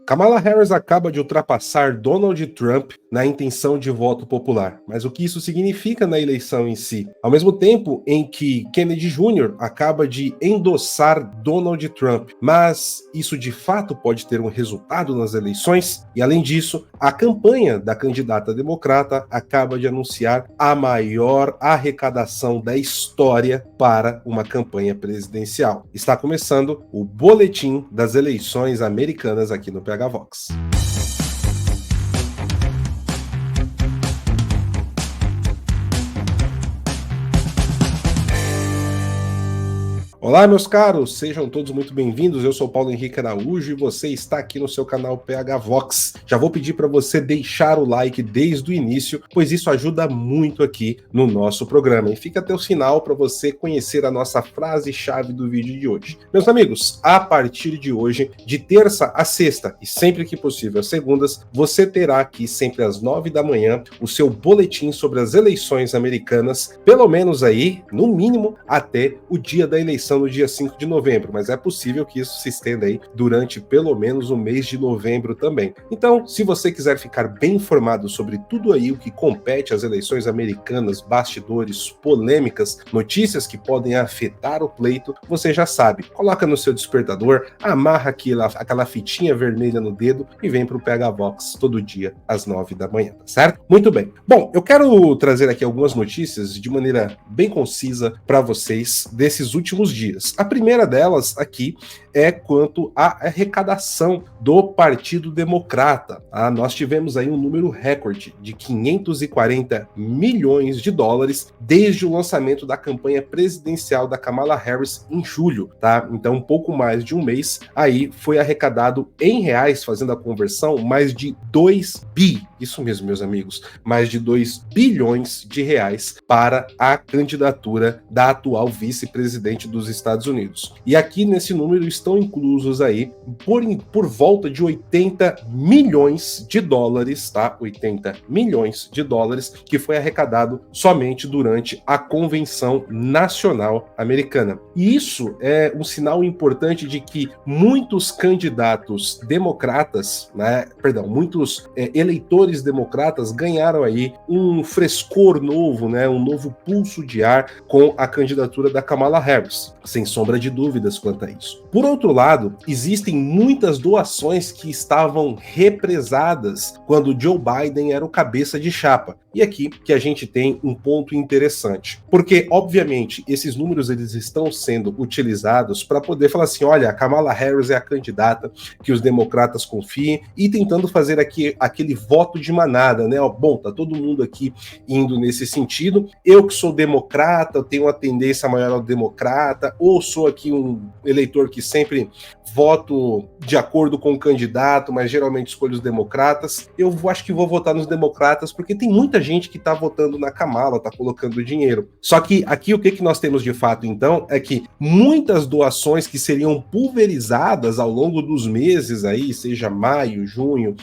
Kamala Harris acaba de ultrapassar Donald Trump na intenção de voto popular, mas o que isso significa na eleição em si? Ao mesmo tempo em que Kennedy Jr. acaba de endossar Donald Trump, mas isso de fato pode ter um resultado nas eleições? E além disso, a campanha da candidata democrata acaba de anunciar a maior arrecadação da história para uma campanha presidencial. Está começando o Boletim das Eleições Americanas aqui no PH Vox. Olá, meus caros, sejam todos muito bem-vindos. Eu sou Paulo Henrique Araújo e você está aqui no seu canal PH Vox. Já vou pedir para você deixar o like desde o início, pois isso ajuda muito aqui no nosso programa. E fica até o final para você conhecer a nossa frase-chave do vídeo de hoje. Meus amigos, a partir de hoje, de terça a sexta e sempre que possível às segundas, você terá aqui sempre às 9 da manhã o seu boletim sobre as eleições americanas, pelo menos aí, no mínimo, até o dia da eleição no dia 5 de novembro, mas é possível que isso se estenda aí durante pelo menos o mês de novembro também. Então, se você quiser ficar bem informado sobre tudo aí o que compete às eleições americanas, bastidores, polêmicas, notícias que podem afetar o pleito, você já sabe, coloca no seu despertador, amarra aquela fitinha vermelha no dedo e vem para o PH Vox todo dia às 9 da manhã, tá certo? Muito bem. Bom, eu quero trazer aqui algumas notícias de maneira bem concisa para vocês desses últimos dias. A primeira delas aqui é quanto à arrecadação do Partido Democrata. Nós tivemos aí um número recorde de 540 milhões de dólares desde o lançamento da campanha presidencial da Kamala Harris em julho, tá? Então, um pouco mais de um mês, aí foi arrecadado em reais, fazendo a conversão, mais de 2 bi, isso mesmo, meus amigos, mais de 2 bilhões de reais para a candidatura da atual vice-presidente dos Estados Unidos. E aqui nesse número estão inclusos aí por volta de 80 milhões de dólares, tá? 80 milhões de dólares que foi arrecadado somente durante a convenção nacional americana. E isso é um sinal importante de que muitos candidatos democratas, muitos eleitores democratas ganharam aí um frescor novo, um novo pulso de ar com a candidatura da Kamala Harris, sem sombra de dúvidas quanto a isso. Por outro lado, existem muitas doações que estavam represadas quando Joe Biden era o cabeça de chapa. E aqui que a gente tem um ponto interessante, porque obviamente esses números eles estão sendo utilizados para poder falar assim, olha, a Kamala Harris é a candidata que os democratas confiem e tentando fazer aqui aquele voto de manada, né? Bom, tá todo mundo aqui indo nesse sentido. Eu que sou democrata, eu tenho uma tendência maior ao democrata, ou sou aqui um eleitor que sempre voto de acordo com o candidato, mas geralmente escolho os democratas. Eu acho que vou votar nos democratas porque tem muita gente que tá votando na Kamala, tá colocando dinheiro. Só que aqui o que nós temos de fato então é que muitas doações que seriam pulverizadas ao longo dos meses aí, seja maio, junho,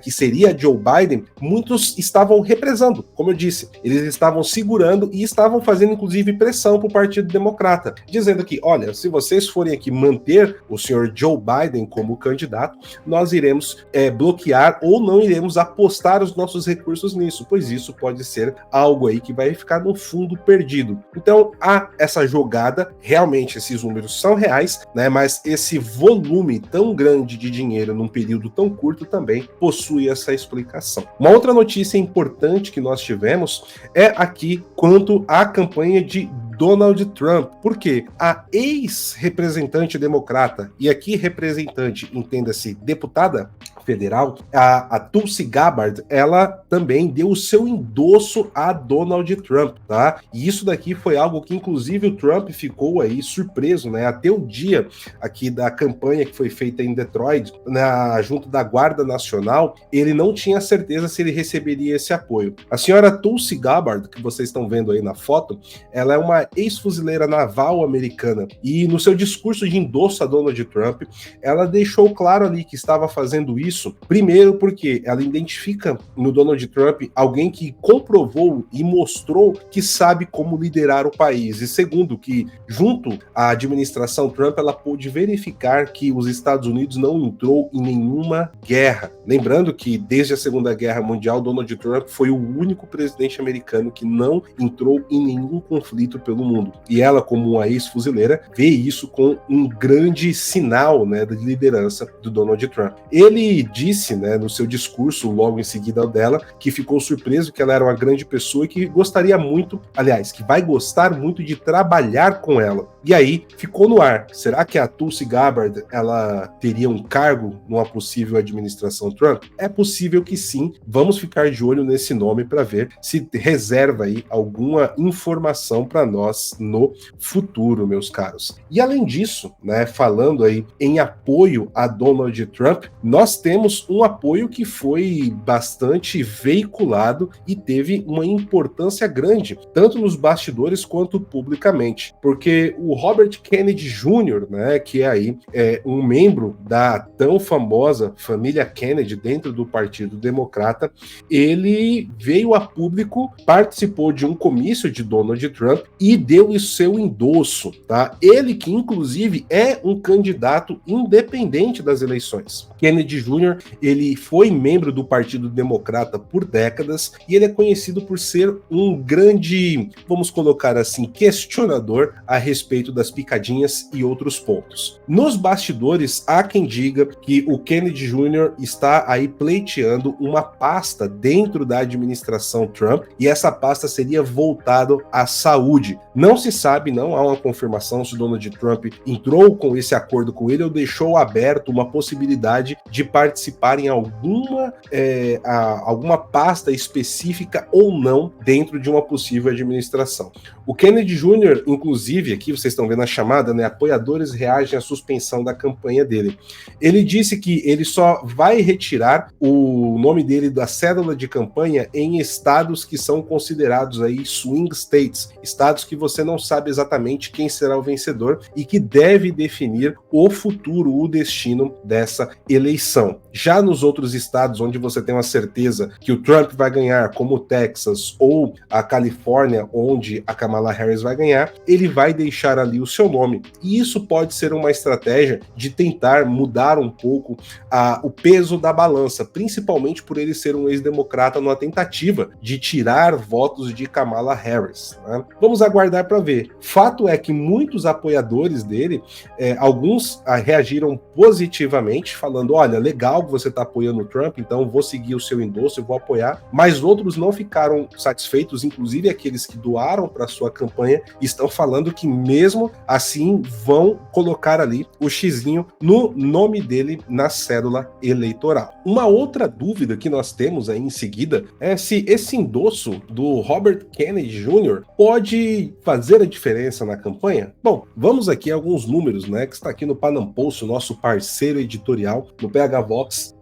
que seria Joe Biden, muitos estavam represando, como eu disse, eles estavam segurando e estavam fazendo inclusive pressão para o Partido Democrata, dizendo que, olha, se vocês forem aqui manter o senhor Joe Biden como candidato, nós iremos bloquear ou não iremos apostar os nossos recursos nisso, pois isso pode ser algo aí que vai ficar no fundo perdido. Então, há essa jogada, realmente esses números são reais, mas esse volume tão grande de dinheiro num período tão curto também possui essa explicação. Uma outra notícia importante que nós tivemos é aqui quanto à campanha de Donald Trump, porque a ex-representante democrata, e aqui representante, entenda-se, deputada federal, a Tulsi Gabbard, ela também deu o seu endosso a Donald Trump, tá? E isso daqui foi algo que, inclusive, o Trump ficou aí surpreso, até o dia aqui da campanha que foi feita em Detroit, junto da Guarda Nacional, ele não tinha certeza se ele receberia esse apoio. A senhora Tulsi Gabbard, que vocês estão vendo aí na foto, ela é uma ex-fuzileira naval americana, e no seu discurso de endosso a Donald Trump, ela deixou claro ali que estava fazendo isso isso? Primeiro porque ela identifica no Donald Trump alguém que comprovou e mostrou que sabe como liderar o país. E segundo, que junto à administração Trump, ela pôde verificar que os Estados Unidos não entrou em nenhuma guerra. Lembrando que desde a Segunda Guerra Mundial, Donald Trump foi o único presidente americano que não entrou em nenhum conflito pelo mundo. E ela, como uma ex-fuzileira, vê isso com um grande sinal, né, de liderança do Donald Trump. Ele disse, né, no seu discurso, logo em seguida dela, que ficou surpreso que ela era uma grande pessoa e que gostaria muito, aliás, que vai gostar muito de trabalhar com ela. E aí, ficou no ar. Será que a Tulsi Gabbard, ela teria um cargo numa possível administração Trump? É possível que sim. Vamos ficar de olho nesse nome para ver se reserva aí alguma informação para nós no futuro, meus caros. E além disso, né, falando aí em apoio a Donald Trump, nós temos um apoio que foi bastante veiculado e teve uma importância grande, tanto nos bastidores quanto publicamente, porque o Robert Kennedy Jr., né, que é aí um membro da tão famosa família Kennedy dentro do Partido Democrata, ele veio a público, participou de um comício de Donald Trump e deu o seu endosso, tá? Ele que inclusive é um candidato independente das eleições. Kennedy Jr., ele foi membro do Partido Democrata por décadas e ele é conhecido por ser um grande, vamos colocar assim, questionador a respeito das picadinhas e outros pontos. Nos bastidores, há quem diga que o Kennedy Jr. está aí pleiteando uma pasta dentro da administração Trump e essa pasta seria voltada à saúde. Não se sabe, não há uma confirmação se Donald Trump entrou com esse acordo com ele ou deixou aberto uma possibilidade de participar em alguma pasta específica ou não dentro de uma possível administração. O Kennedy Jr., inclusive, aqui vocês estão vendo a chamada, né? Apoiadores reagem à suspensão da campanha dele. Ele disse que ele só vai retirar o nome dele da cédula de campanha em estados que são considerados aí swing states, estados que você não sabe exatamente quem será o vencedor e que deve definir o futuro, o destino dessa eleição. Já nos outros estados onde você tem uma certeza que o Trump vai ganhar, como o Texas ou a Califórnia, onde a Kamala Harris vai ganhar, ele vai deixar ali o seu nome. E isso pode ser uma estratégia de tentar mudar um pouco o peso da balança, principalmente por ele ser um ex-democrata numa tentativa de tirar votos de Kamala Harris, né? Vamos aguardar para ver. Fato é que muitos apoiadores dele, alguns reagiram positivamente, falando, olha, legal que você está apoiando o Trump, então vou seguir o seu endosso, eu vou apoiar, mas outros não ficaram satisfeitos, inclusive aqueles que doaram para sua campanha, estão falando que mesmo assim vão colocar ali o xizinho no nome dele na cédula eleitoral. Uma outra dúvida que nós temos aí em seguida é se esse endosso do Robert Kennedy Jr. pode fazer a diferença na campanha? Bom, vamos aqui a alguns números, né, que está aqui no Panam Post, nosso parceiro editorial no PH Vox.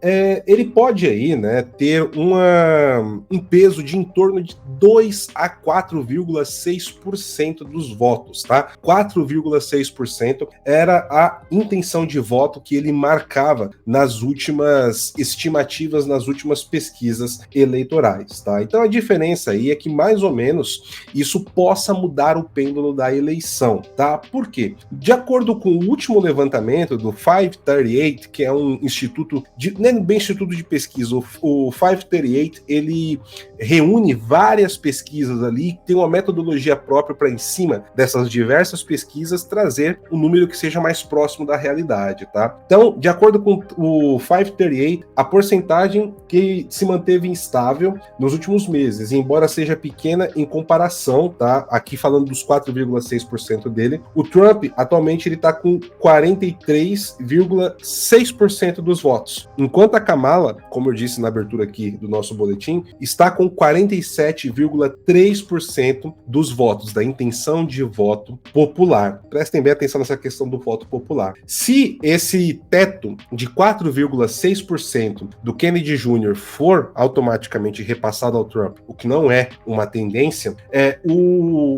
Ele pode aí, né, ter um peso de em torno de 2 a 4,6% dos votos, tá? 4,6% era a intenção de voto que ele marcava nas últimas estimativas, nas últimas pesquisas eleitorais, tá? Então a diferença aí é que mais ou menos isso possa mudar o pêndulo da eleição, tá? Por quê? De acordo com o último levantamento do 538, que é um instituto não é bem instituto de pesquisa, o 538, ele reúne várias pesquisas ali, tem uma metodologia própria para em cima dessas diversas pesquisas trazer um número que seja mais próximo da realidade, tá? Então, de acordo com o 538, a porcentagem que se manteve instável nos últimos meses, embora seja pequena em comparação, tá? Aqui falando dos 4,6% dele, o Trump atualmente ele tá com 43,6% dos votos, enquanto a Kamala, como eu disse na abertura aqui do nosso boletim, está com 47,3% dos votos, da intenção de voto popular. Prestem bem atenção nessa questão do voto popular. Se esse teto de 4,6% do Kennedy Jr. for automaticamente repassado ao Trump, o que não é uma tendência,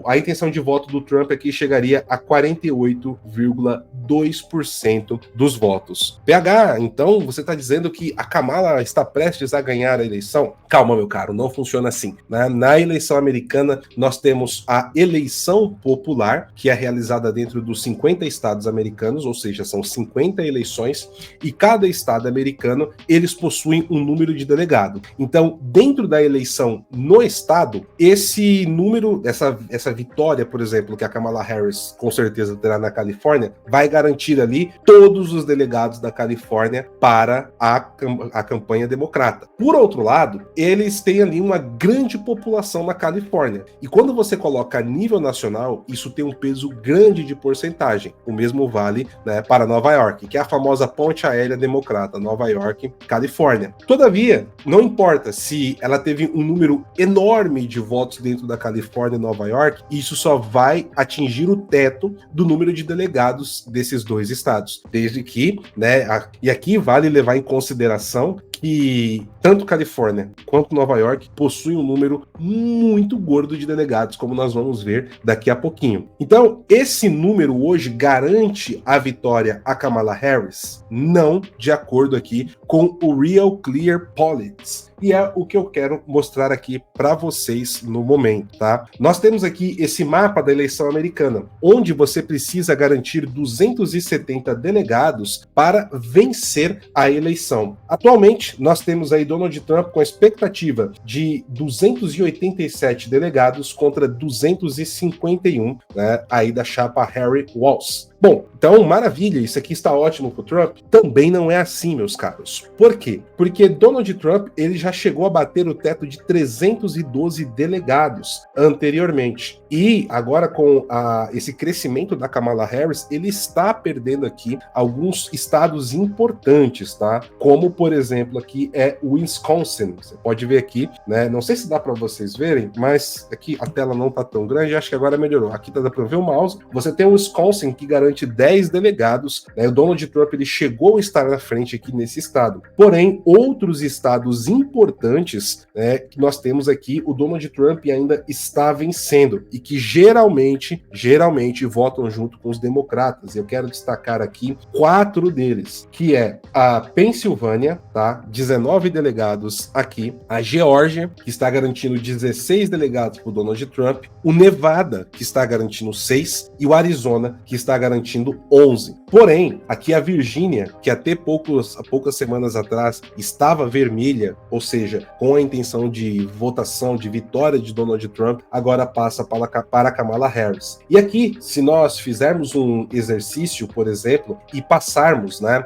a intenção de voto do Trump aqui chegaria a 48,2% dos votos. PH, então você está dizendo dizendo que a Kamala está prestes a ganhar a eleição? Calma, meu caro, não funciona assim, né? Na eleição americana, nós temos a eleição popular, que é realizada dentro dos 50 estados americanos, ou seja, são 50 eleições, e cada estado americano, eles possuem um número de delegado. Então, dentro da eleição no estado, esse número, essa vitória, por exemplo, que a Kamala Harris com certeza terá na Califórnia, vai garantir ali todos os delegados da Califórnia para a campanha democrata. Por outro lado, eles têm ali uma grande população na Califórnia. E quando você coloca a nível nacional, isso tem um peso grande de porcentagem. O mesmo vale, né, para Nova York, que é a famosa ponte aérea democrata, Nova York, Califórnia. Todavia, não importa se ela teve um número enorme de votos dentro da Califórnia e Nova York, isso só vai atingir o teto do número de delegados desses dois estados. Desde que, né, e aqui vale levar em consideração que tanto Califórnia quanto Nova York possuem um número muito gordo de delegados, como nós vamos ver daqui a pouquinho. Então, esse número hoje garante a vitória a Kamala Harris? Não, de acordo aqui com o Real Clear Politics. E é o que eu quero mostrar aqui para vocês no momento, tá? Nós temos aqui esse mapa da eleição americana, onde você precisa garantir 270 delegados para vencer a eleição. Atualmente, nós temos aí Donald Trump com a expectativa de 287 delegados contra 251, né, aí da chapa Harry Walsh. Bom, então, maravilha, isso aqui está ótimo para o Trump. Também não é assim, meus caros. Por quê? Porque Donald Trump, ele já chegou a bater o teto de 312 delegados anteriormente. E agora, com esse crescimento da Kamala Harris, ele está perdendo aqui alguns estados importantes, tá? Como, por exemplo, aqui é o Wisconsin. Você pode ver aqui, né? Não sei se dá para vocês verem, mas aqui a tela não está tão grande, acho que agora melhorou. Aqui dá para ver o mouse. Você tem o Wisconsin, que garante 10 delegados, né? O Donald Trump ele chegou a estar na frente aqui nesse estado. Porém, outros estados importantes, né, que nós temos aqui, o Donald Trump ainda está vencendo e que geralmente votam junto com os democratas. Eu quero destacar aqui 4 deles, que é a Pensilvânia, tá? 19 delegados aqui, a Geórgia, que está garantindo 16 delegados para o Donald Trump, o Nevada, que está garantindo 6, e o Arizona, que está garantindo 11. Porém, aqui a Virgínia, que até poucas semanas atrás estava vermelha, ou seja, com a intenção de votação, de vitória de Donald Trump, agora passa para Kamala Harris. E aqui, se nós fizermos um exercício, por exemplo, e passarmos, né,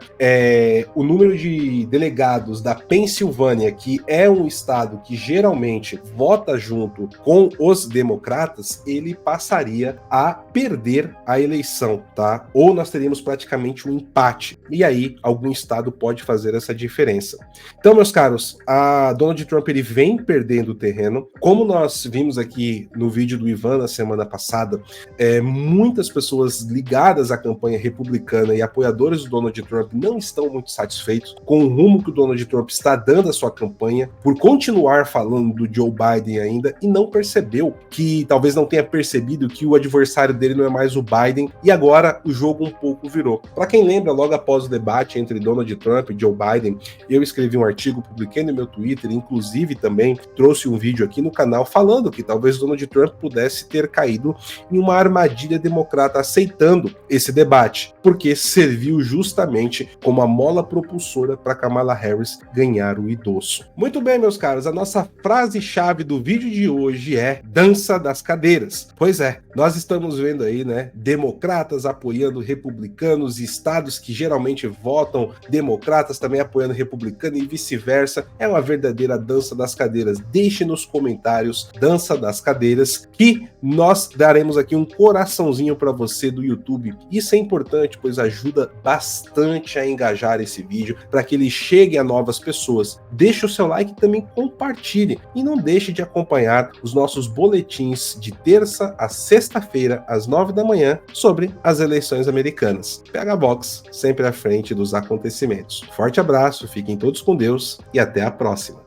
o número de delegados da Pensilvânia, que é um estado que geralmente vota junto com os democratas, ele passaria a perder a eleição, tá? Ou nós teríamos praticamente um empate. E aí, algum estado pode fazer essa diferença. Então, meus caros, a Donald Trump ele vem perdendo terreno. Como nós vimos aqui no vídeo do Ivan na semana passada, muitas pessoas ligadas à campanha republicana e apoiadores do Donald Trump não estão muito satisfeitos com o rumo que o Donald Trump está dando à sua campanha, por continuar falando do Joe Biden ainda, e não percebeu que, talvez não tenha percebido que o adversário dele não é mais o Biden, e agora o jogo um pouco virou. Para quem lembra, logo após o debate entre Donald Trump e Joe Biden, eu escrevi um artigo, publiquei no meu Twitter, inclusive também trouxe um vídeo aqui no canal falando que talvez Donald Trump pudesse ter caído em uma armadilha democrata aceitando esse debate, porque serviu justamente como a mola propulsora para Kamala Harris ganhar o idoso. Muito bem, meus caros, a nossa frase-chave do vídeo de hoje é dança das cadeiras. Pois é, nós estamos vendo aí, né, democratas apoiando republicanos e estados que geralmente votam democratas também apoiando republicano e vice-versa. É uma verdadeira dança das cadeiras. Deixe nos comentários dança das cadeiras que nós daremos aqui um coraçãozinho para você do YouTube. Isso é importante, pois ajuda bastante a engajar esse vídeo para que ele chegue a novas pessoas. Deixe o seu like e também compartilhe. E não deixe de acompanhar os nossos boletins de terça a sexta-feira, às 9 da manhã, sobre as eleições americanas. PH Vox, sempre à frente dos acontecimentos. Forte abraço, fiquem todos com Deus e até a próxima.